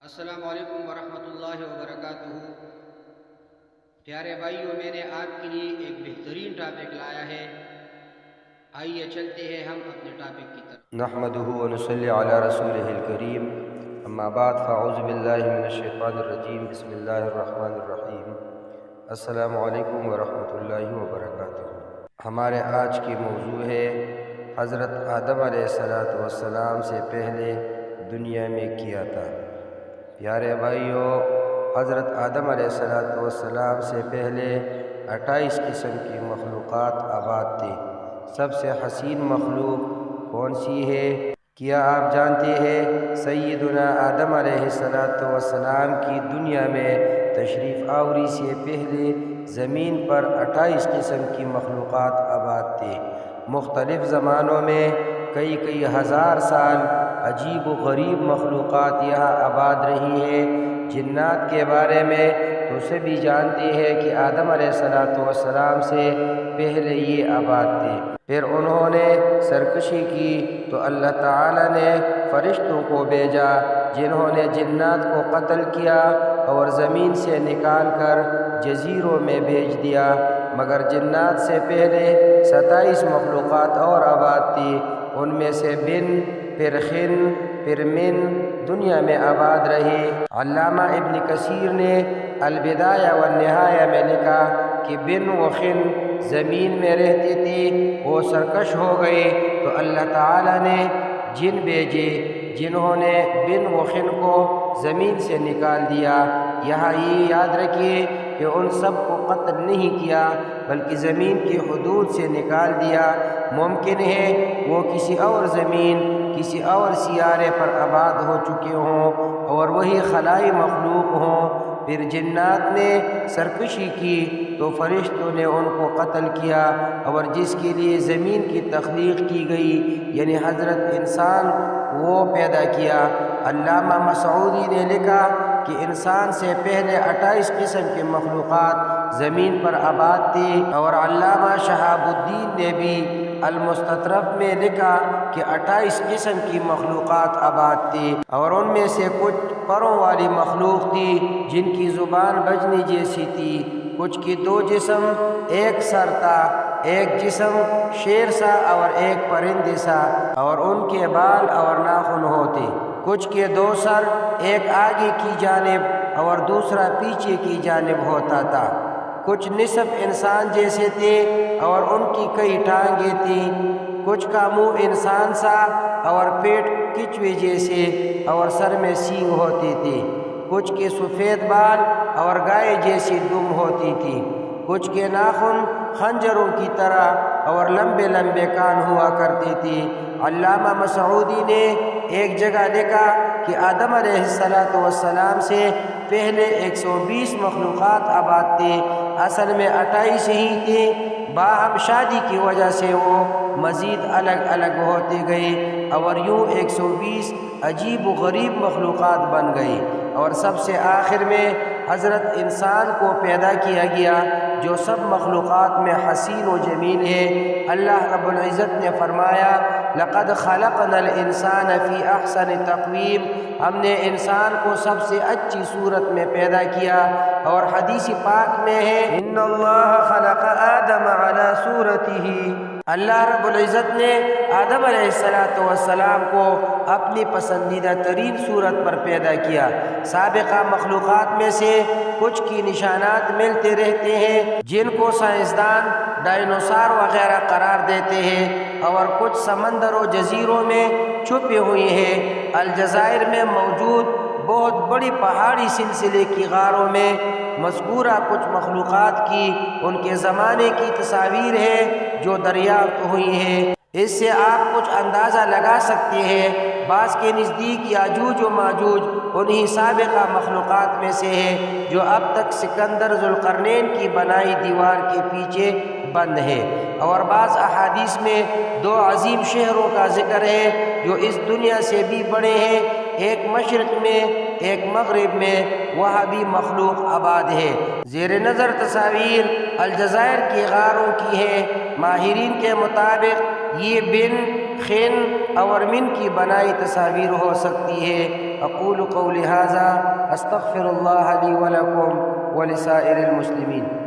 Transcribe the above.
السلام علیکم ورحمۃ اللہ وبرکاتہ۔ پیارے بھائیوں، میں نے آپ کے لیے ایک بہترین ٹاپک لایا ہے۔ آئیے چلتے ہیں ہم اپنے ٹاپک کی طرف۔ نحمده ونصلي على رسوله الكريم، اما بعد فاعوذ باللہ من الشیطان الرجیم، بسم اللہ الرحمن الرحیم۔ السلام علیکم ورحمۃ اللہ وبرکاتہ۔ ہمارے آج کی موضوع ہے حضرت آدم علیہ السلام سے پہلے دنیا میں کیا تھا۔ پیارے بھائیوں، حضرت آدم علیہ السلام سے پہلے 28 قسم کی مخلوقات آباد تھی۔ سب سے حسین مخلوق کون سی ہے؟ کیا آپ جانتے ہیں سیدنا آدم علیہ السلام کی دنیا میں تشریف آوری سے پہلے زمین پر 28 قسم کی مخلوقات آباد تھی۔ مختلف زمانوں میں کئی ہزار سال عجیب و غریب مخلوقات یہاں آباد رہی ہیں۔ جنات کے بارے میں تو سبھی جانتے ہیں کہ آدم علیہ السلام سے پہلے یہ آباد تھے۔ پھر انہوں نے سرکشی کی تو اللہ تعالی نے فرشتوں کو بھیجا، جنہوں نے جنات کو قتل کیا اور زمین سے نکال کر جزیروں میں بھیج دیا۔ مگر جنات سے پہلے 27 مخلوقات اور آباد تھی۔ ان میں سے بن، پھر خن، پھر من دنیا میں آباد رہی۔ علامہ ابن کثیر نے البدایہ والنہایہ میں لکھا کہ بن و خن زمین میں رہتی تھی، وہ سرکش ہو گئی تو اللہ تعالی نے جن بھیجے، جنہوں نے بن و خن کو زمین سے نکال دیا۔ یہاں یہ یاد رکھیے کہ ان سب کو قتل نہیں کیا بلکہ زمین کی حدود سے نکال دیا۔ ممکن ہے وہ کسی اور زمین، کسی اور سیارے پر آباد ہو چکے ہوں اور وہی خلائی مخلوق ہوں۔ پھر جنات نے سرکشی کی تو فرشتوں نے ان کو قتل کیا، اور جس کے لیے زمین کی تخلیق کی گئی یعنی حضرت انسان وہ پیدا کیا۔ علامہ مسعودی نے لکھا کہ انسان سے پہلے 28 قسم کے مخلوقات زمین پر آباد تھی، اور علامہ شہاب الدین نے بھی المستطرف میں لکھا کہ 28 قسم کی مخلوقات آباد تھی، اور ان میں سے کچھ پروں والی مخلوق تھی جن کی زبان بجنی جیسی تھی، کچھ کی 2 جسم، ایک سر تھا، ایک جسم شیر سا اور ایک پرندے سا، اور ان کے بال اور ناخن ہوتے۔ کچھ کے 2 سر، ایک آگے کی جانب اور دوسرا پیچھے کی جانب ہوتا تھا۔ کچھ نصف انسان جیسے تھے اور ان کی کئی ٹانگیں تھیں۔ کچھ کا منہ انسان سا اور پیٹ کچھوے جیسے اور سر میں سینگ ہوتی تھی۔ کچھ کے سفید بال اور گائے جیسی دم ہوتی تھی۔ کچھ کے ناخن خنجروں کی طرح اور لمبے لمبے کان ہوا کرتے تھے۔ علامہ مسعودی نے ایک جگہ لکھا کہ آدم علیہ السلام سے پہلے 120 مخلوقات آباد تھے، اصل میں 28 ہی تھے، باہم شادی کی وجہ سے وہ مزید الگ الگ ہوتے گئے، اور یوں 120 عجیب و غریب مخلوقات بن گئی، اور سب سے آخر میں حضرت انسان کو پیدا کیا گیا جو سب مخلوقات میں حسین و جمیل ہے۔ اللہ رب العزت نے فرمایا لقد خلقنا الانسان فی احسن تقویم، ہم نے انسان کو سب سے اچھی صورت میں پیدا کیا، اور حدیث پاک میں ہے ان اللہ خلق آدم علی صورتہ، اللہ رب العزت نے آدم علیہ السلام کو اپنی پسندیدہ ترین صورت پر پیدا کیا۔ سابقہ مخلوقات میں سے کچھ کی نشانات ملتے رہتے ہیں جن کو سائنسدان ڈائنوسار وغیرہ قرار دیتے ہیں، اور کچھ سمندر و جزیروں میں چھپی ہوئی ہیں۔ الجزائر میں موجود بہت بڑی پہاڑی سلسلے کی غاروں میں مذکورہ کچھ مخلوقات کی ان کے زمانے کی تصاویر ہیں جو دریافت ہوئی ہیں۔ اس سے آپ کچھ اندازہ لگا سکتے ہیں۔ بعض کے نزدیک یاجوج و ماجوج انہی سابقہ مخلوقات میں سے ہے جو اب تک سکندر ذوالقرنین کی بنائی دیوار کے پیچھے بند ہے، اور بعض احادیث میں 2 عظیم شہروں کا ذکر ہے جو اس دنیا سے بھی بڑے ہیں، ایک مشرق میں ایک مغرب میں، وہاں بھی مخلوق آباد ہے۔ زیر نظر تصاویر الجزائر کی غاروں کی ہیں۔ ماہرین کے مطابق یہ بن، خن اور من کی بنائی تصاویر ہو سکتی ہے، اقول قولی ھذا استغفر اللہ لی ولکم ولسائر المسلمین.